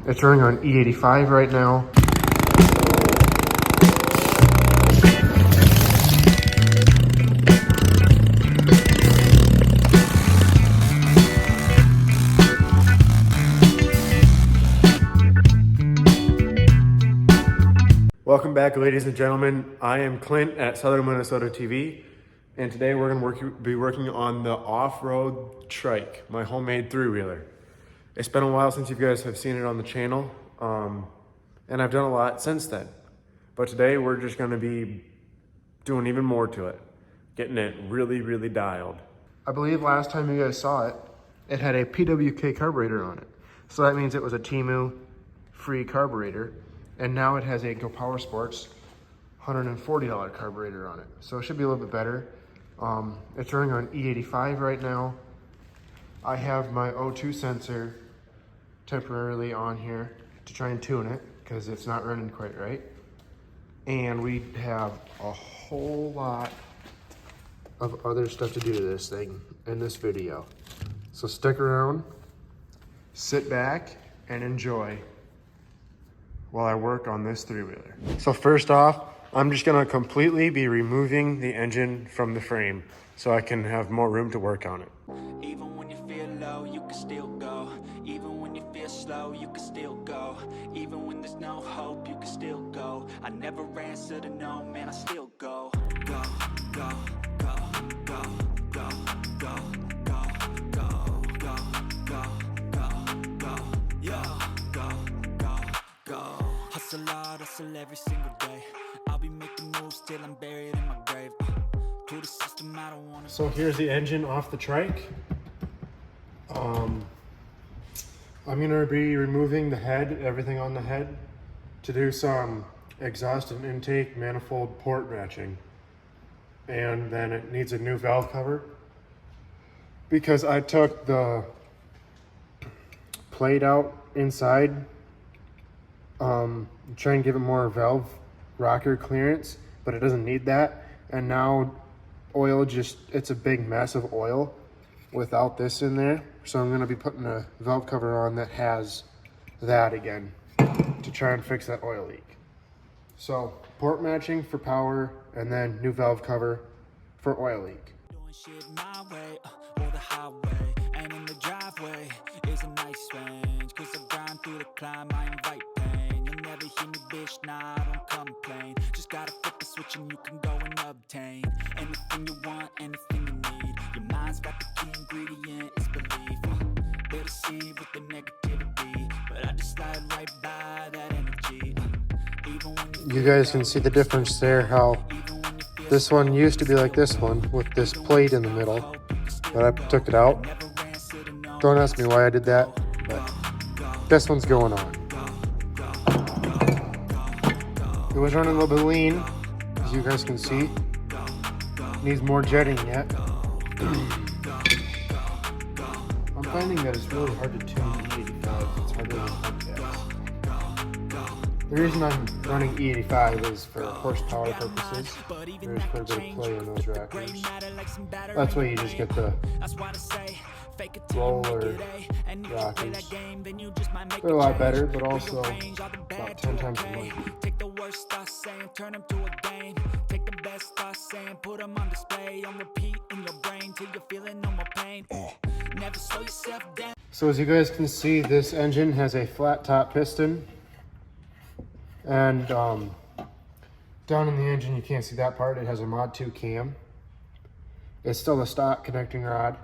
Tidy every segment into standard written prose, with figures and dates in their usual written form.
It's running on E85 right now. Welcome back, ladies and gentlemen. I am Clint at Southern Minnesota TV, and today we're going to be working on the off-road trike, my homemade three-wheeler. It's been a while since you guys have seen it on the channel, and I've done a lot since then. But today we're just going to be doing even more to it, getting it really, really dialed. I believe last time you guys saw it, it had a PWK carburetor on it. So that means it was a Timu free carburetor. And now it has a Go Power Sports $140 carburetor on it. So it should be a little bit better. It's running on E85 right now. I have my O2 sensor temporarily on here to try and tune it because it's not running quite right. And we have a whole lot of other stuff to do to this thing in this video. So stick around, sit back, and enjoy while I work on this three-wheeler. So first off, I'm just gonna completely be removing the engine from the frame so I can have more room to work on it. Even when you feel low, you can still go. Even when you feel slow, you can still go. Even when there's no hope, you can still go. I never answer to no, man, I still go. Go, go, go, go, go, go, go, go, go, go, go, go, yeah, go, go, go. Hustle hard, hustle every single day. I'll be making moves till I'm buried in my grave. To the system, I don't wanna. So here's the engine off the trike. I'm gonna be removing the head, everything on the head, to do some exhaust and intake manifold port matching. And then it needs a new valve cover because I took the plate out inside, try and give it more valve rocker clearance, but it doesn't need that. And now oil it's a big mess of oil without this in there. So I'm gonna be putting a valve cover on that has that again to try and fix that oil leak. So port matching for power and then new valve cover for oil leak. Doing shit my way, or the highway, and in the driveway is a nice range. Cause I grind through the climb, I invite pain. You'll never hear me, bitch, nah, I don't complain. Just gotta flip the switch and you can go and obtain anything you want, anything you need. Your mind's got the key ingredient, it's belief. They deceive with the negativity, but I just slide right by that energy. Even when You guys can see the difference there, how this one used to be like this one with this plate in the middle, but I took it out. Don't ask me why I did that, but this one's going on. It was running a little bit lean, as you guys can see. Needs more jetting yet. I'm finding that it's really hard to tune E85. It's harder than podcasts. The reason I'm running E85 is for horsepower purposes. There's quite a bit of play in those rockers. That's why you just get the roller rockers. They're a lot better, but also about 10 times the money. take the worst thoughts saying, turn them to a game. Take the best thoughts saying, put them on display, on repeat in your brain till you're feeling no more pain. Never slow yourself down. So as you guys can see, this engine has a flat top piston. And down in the engine, you can't see that part. It has a Mod 2 cam. It's still a stock connecting rod.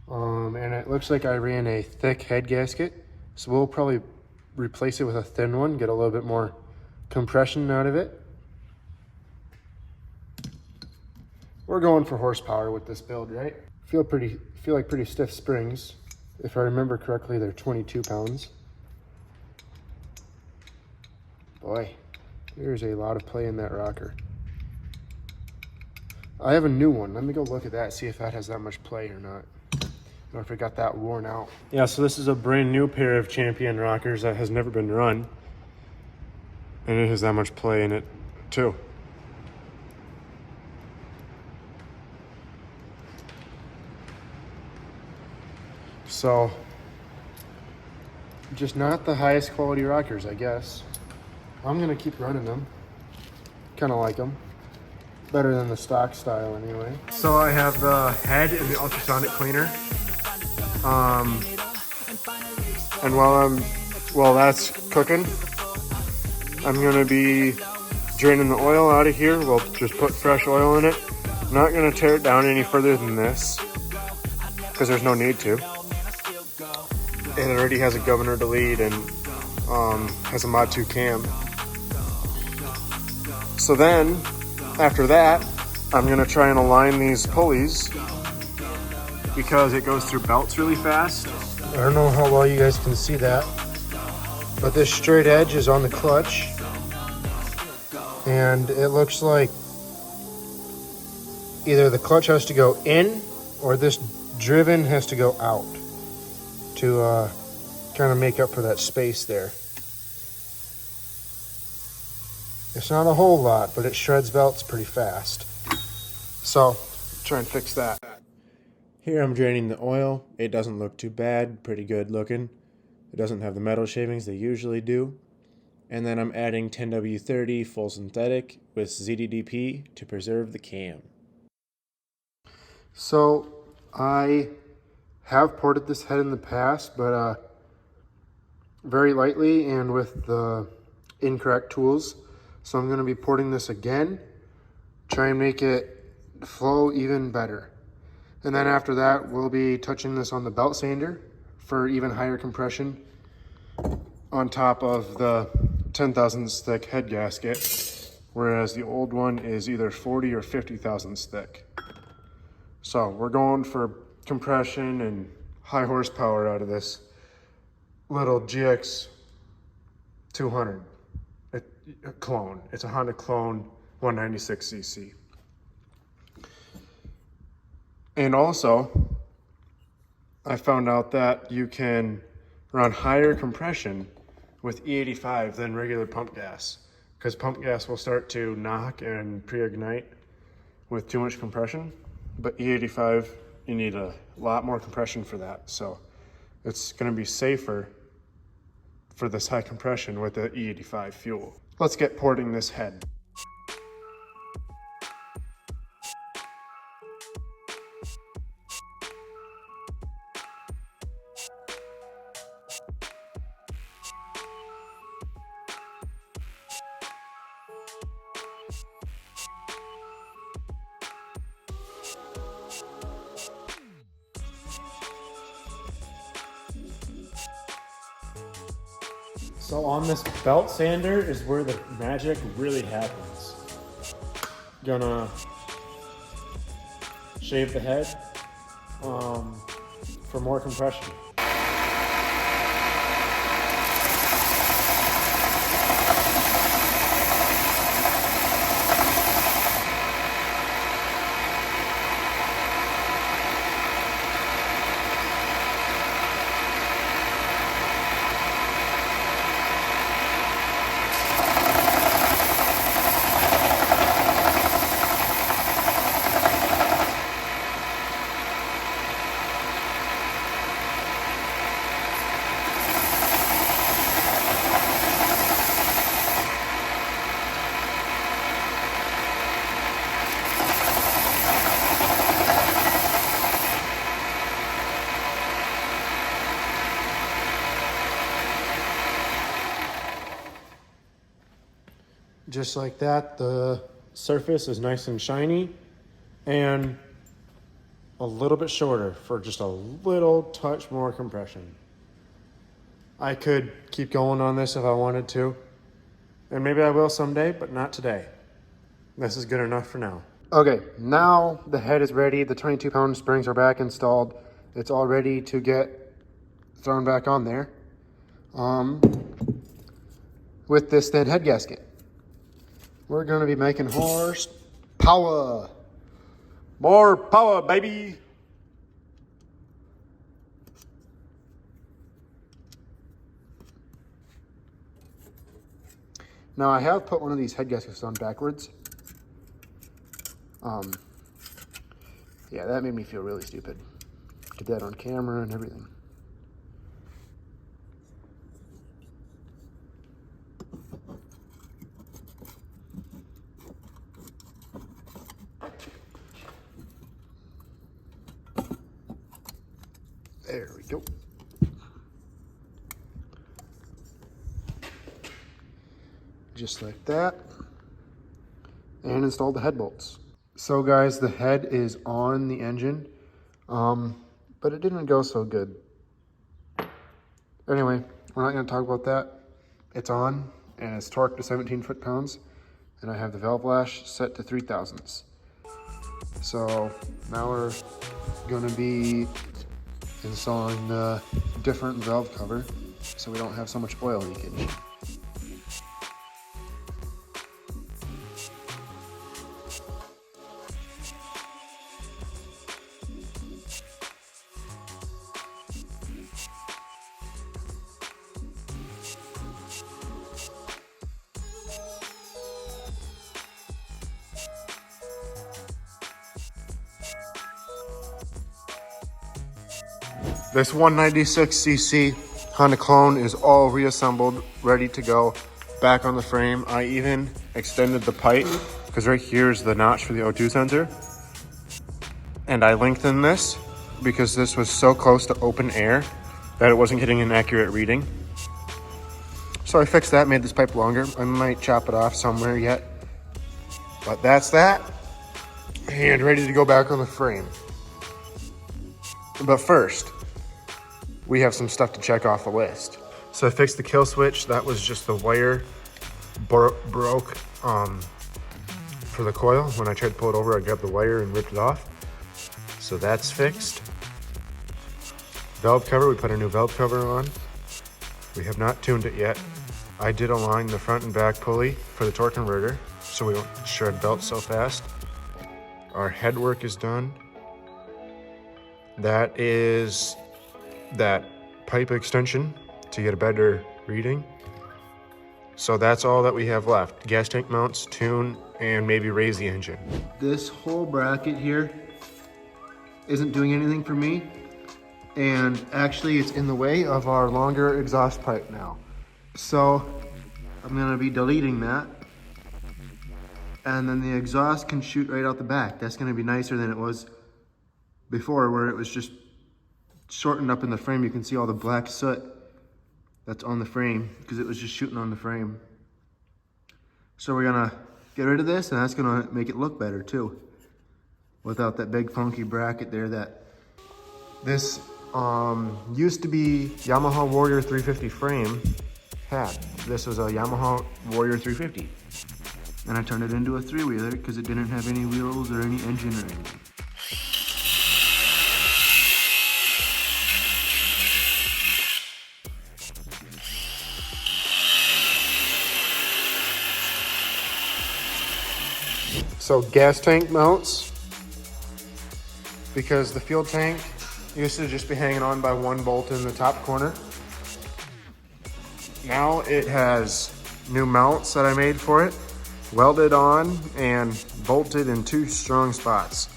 And it looks like I ran a thick head gasket. So we'll probably replace it with a thin one, get a little bit more compression out of it. We're going for horsepower with this build, right? Feel like pretty stiff springs. If I remember correctly, they're 22 pounds. Boy, there's a lot of play in that rocker. I have a new one. Let me go look at that, see if that has that much play or not. Or if it got that worn out. Yeah, so this is a brand new pair of Champion rockers that has never been run. And it has that much play in it too. So Just not the highest quality rockers, I guess. I'm gonna keep running them. Kind of like them. Better than the stock style anyway. So I have the head in the ultrasonic cleaner. And while that's cooking, I'm gonna be draining the oil out of here. We'll just put fresh oil in it. I'm not gonna tear it down any further than this because there's no need to. It already has a governor to lead and has a Mod 2 cam. So then, after that, I'm gonna try and align these pulleys because it goes through belts really fast. I don't know how well you guys can see that, but this straight edge is on the clutch, and it looks like either the clutch has to go in or this driven has to go out to kind of make up for that space there. It's not a whole lot, but it shreds belts pretty fast. So, try and fix that. Here I'm draining the oil. It doesn't look too bad, pretty good looking. It doesn't have the metal shavings they usually do. And then I'm adding 10W30 full synthetic with ZDDP to preserve the cam. So I have ported this head in the past, but very lightly and with the incorrect tools. So I'm going to be porting this again, try and make it flow even better. And then after that, we'll be touching this on the belt sander for even higher compression on top of the 10 thousandths thick head gasket, whereas the old one is either 40 or 50 thousandths thick. So we're going for compression and high horsepower out of this little GX 200 clone. It's a Honda clone 196cc. And also, I found out that you can run higher compression with E85 than regular pump gas, because pump gas will start to knock and pre-ignite with too much compression, but E85, you need a lot more compression for that. So it's going to be safer for this high compression with the E85 fuel. Let's get porting this head. So on this belt sander is where the magic really happens. Gonna shave the head for more compression. Just like that, the surface is nice and shiny and a little bit shorter for just a little touch more compression. I could keep going on this if I wanted to, and maybe I will someday, but not today. This is good enough for now. Okay, now the head is ready. The 22-pound springs are back installed. It's all ready to get thrown back on there with this thin head gasket. We're going to be making horse power. More power, baby. Now I have put one of these head gaskets on backwards. Yeah, that made me feel really stupid. Did that on camera and everything. There we go. Just like that. And installed the head bolts. So guys, the head is on the engine, but it didn't go so good. Anyway, we're not going to talk about that. It's on, and it's torqued to 17 foot-pounds, and I have the valve lash set to 3 thousandths. So now we're going to be installing the different valve cover so we don't have so much oil leakage. This 196cc Honda Clone is all reassembled, ready to go, back on the frame. I even extended the pipe, because right here is the notch for the O2 sensor. And I lengthened this, because this was so close to open air that it wasn't getting an accurate reading. So I fixed that, made this pipe longer. I might chop it off somewhere yet. But that's that. And ready to go back on the frame. But first, we have some stuff to check off the list. So I fixed the kill switch. That was just the wire broke for the coil. When I tried to pull it over, I grabbed the wire and ripped it off. So that's fixed. Valve cover, we put a new valve cover on. We have not tuned it yet. I did align the front and back pulley for the torque converter so we don't shred belts so fast. Our head work is done. That is that pipe extension to get a better reading. So that's all that we have left. Gas tank mounts, tune, and maybe raise the engine. This whole bracket here isn't doing anything for me. And actually it's in the way of our longer exhaust pipe now. So I'm gonna be deleting that. And then the exhaust can shoot right out the back. That's gonna be nicer than it was before, where it was just shortened up in the frame. You can see all the black soot that's on the frame because it was just shooting on the frame. So we're gonna get rid of this, and that's gonna make it look better too, without that big funky bracket there. That this used to be Yamaha Warrior 350 frame had. This was a Yamaha Warrior 350, and I turned it into a three-wheeler because it didn't have any wheels or any engine or anything. So gas tank mounts, because the fuel tank used to just be hanging on by one bolt in the top corner. Now it has new mounts that I made for it, welded on and bolted in 2 strong spots.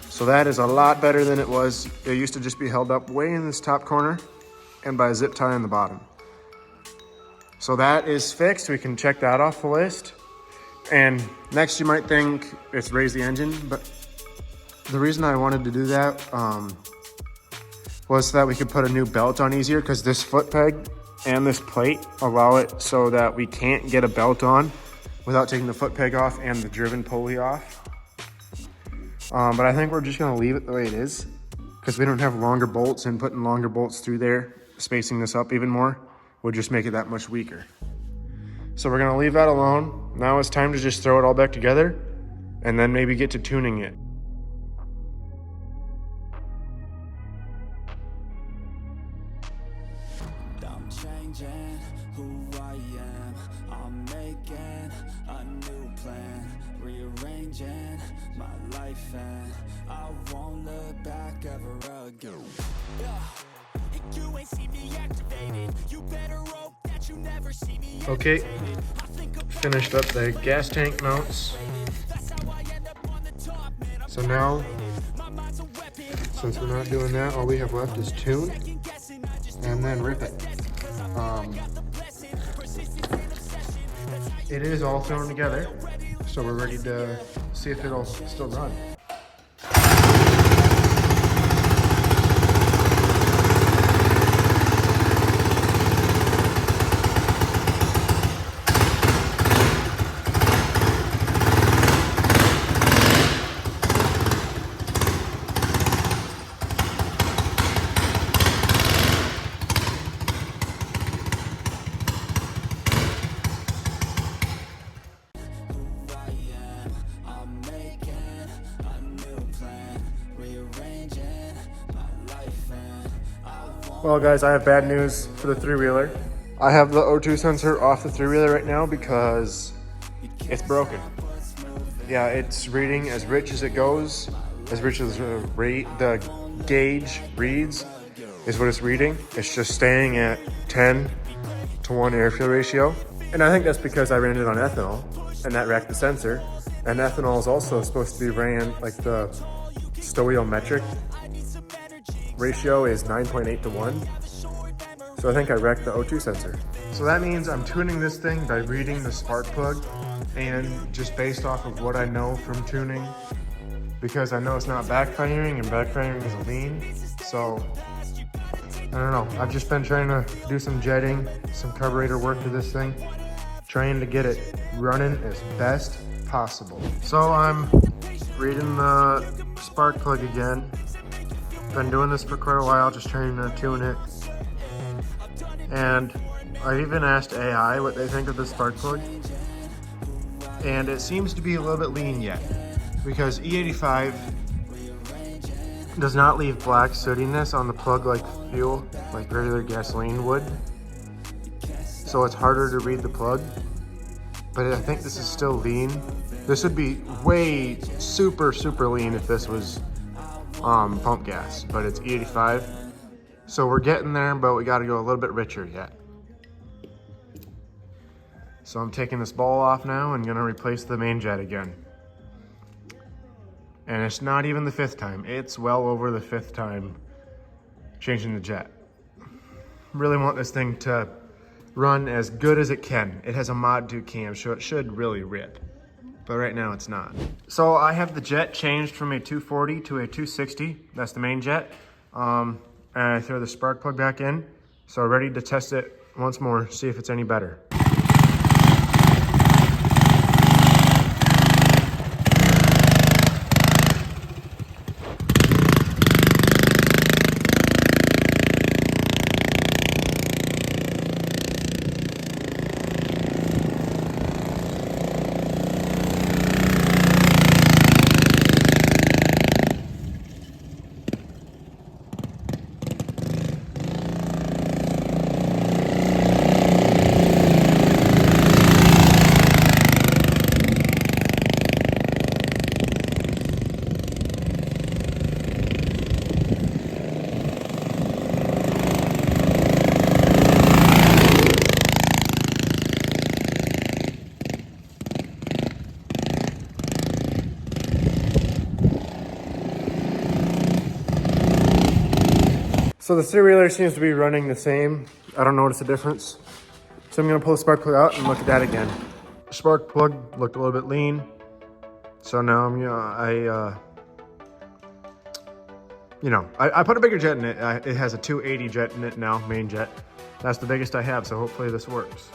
So that is a lot better than it was. It used to just be held up way in this top corner and by a zip tie on the bottom. So that is fixed. We can check that off the list. And next you might think it's raise the engine, but the reason I wanted to do that was so that we could put a new belt on easier, because this foot peg and this plate allow it so that we can't get a belt on without taking the foot peg off and the driven pulley off. But I think we're just gonna leave it the way it is, because we don't have longer bolts, and putting longer bolts through there, spacing this up even more, would just make it that much weaker. So we're gonna leave that alone. Now it's time to just throw it all back together and then maybe get to tuning it. I'm changing who I am. I'm making a new plan, rearranging my life, and I won't look back ever again. You ain't see me activated. You better hope that you never see me. Okay, finished up the gas tank mounts. So now, since we're not doing that, all we have left is tune and then rip it. It is all thrown together, so we're ready to see if it'll still run. Well guys, I have bad news for the three-wheeler. I have the O2 sensor off the three-wheeler right now because it's broken. Yeah, it's reading as rich as it goes, as rich as the gauge reads is what it's reading. It's just staying at 10:1 air-fuel ratio. And I think that's because I ran it on ethanol and that wrecked the sensor. And ethanol is also supposed to be ran, like the stoichiometric ratio is 9.8:1. So I think I wrecked the O2 sensor. So that means I'm tuning this thing by reading the spark plug, and just based off of what I know from tuning, because I know it's not backfiring, and backfiring is a lean. So I don't know. I've just been trying to do some jetting, some carburetor work to this thing, trying to get it running as best possible. So I'm reading the spark plug again. Been doing this for quite a while, just trying to tune it. And I even asked AI what they think of the spark plug. And it seems to be a little bit lean yet, because E85 does not leave black sootiness on the plug like fuel, like regular gasoline would. So it's harder to read the plug. But I think this is still lean. This would be way super lean if this was pump gas, but it's E85. So we're getting there, but we got to go a little bit richer yet. So I'm taking this ball off now and gonna replace the main jet again. And it's not even the 5th time. It's well over the 5th time changing the jet. Really want this thing to run as good as it can. It has a Mod 2 cam, so it should really rip. But right now it's not. So I have the jet changed from a 240 to a 260. That's the main jet. And I throw the spark plug back in. So ready to test it once more, see if it's any better. So the three-wheeler seems to be running the same. I don't notice a difference. So I'm gonna pull the spark plug out and look at that again. Spark plug looked a little bit lean. So now I put a bigger jet in it. It has a 280 jet in it now, main jet. That's the biggest I have, so hopefully this works.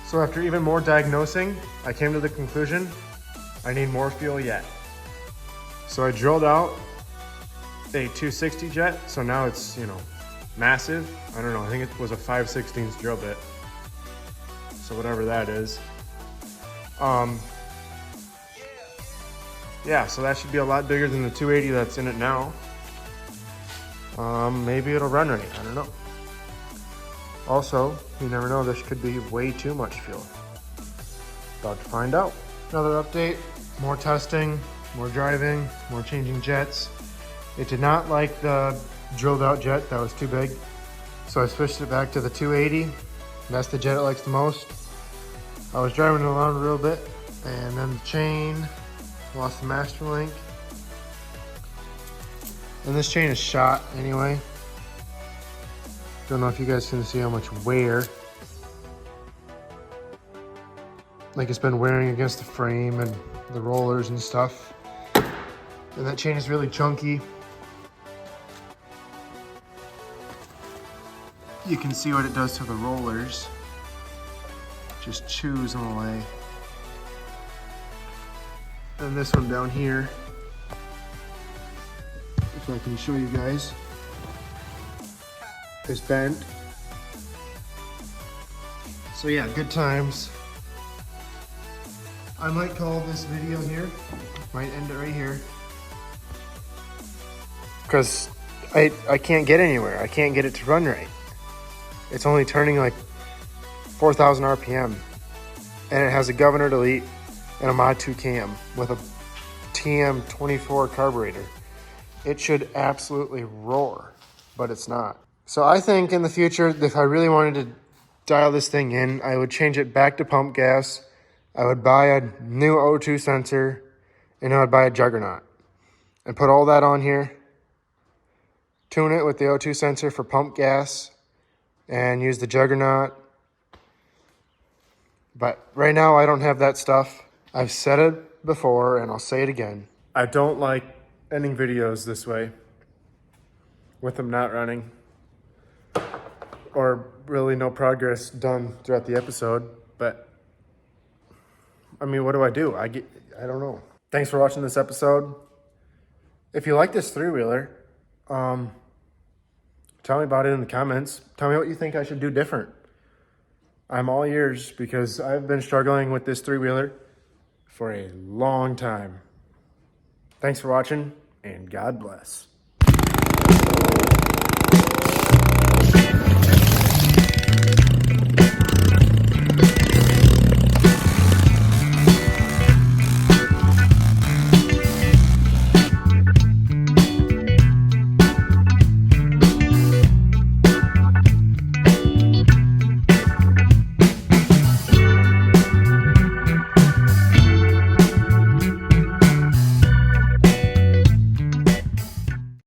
So after even more diagnosing, I came to the conclusion I need more fuel yet. So I drilled out a 260 jet, so now it's, massive. I don't know, I think it was a 5/16 drill bit. So whatever that is. Yeah, so that should be a lot bigger than the 280 that's in it now. maybe it'll run right. I don't know. Also, you never know, this could be way too much fuel. About to find out. Another update, more testing, more driving, more changing jets. It did not like the drilled out jet, that was too big. So I switched it back to the 280. That's the jet it likes the most. I was driving it around a little bit, and then the chain, lost the master link. And this chain is shot anyway. Don't know if you guys can see how much wear. Like it's been wearing against the frame and the rollers and stuff. And that chain is really chunky. You can see what it does to the rollers. Just chews them away. And this one down here, if I can show you guys, is bent. So yeah, good times. I might call this video here, might end it right here. Because I can't get anywhere. I can't get it to run right. It's only turning like 4,000 RPM. And it has a governor delete and a Mod 2 cam with a TM24 carburetor. It should absolutely roar, but it's not. So I think in the future, if I really wanted to dial this thing in, I would change it back to pump gas. I would buy a new O2 sensor, and I would buy a Juggernaut and put all that on here, tune it with the O2 sensor for pump gas, and use the Juggernaut. But right now I don't have that stuff. I've said it before and I'll say it again. I don't like ending videos this way with them not running or really no progress done throughout the episode. But I mean, what do? I don't know. Thanks for watching this episode. If you like this three-wheeler, tell me about it in the comments. Tell me what you think I should do different. I'm all ears because I've been struggling with this three-wheeler for a long time. Thanks for watching, and God bless.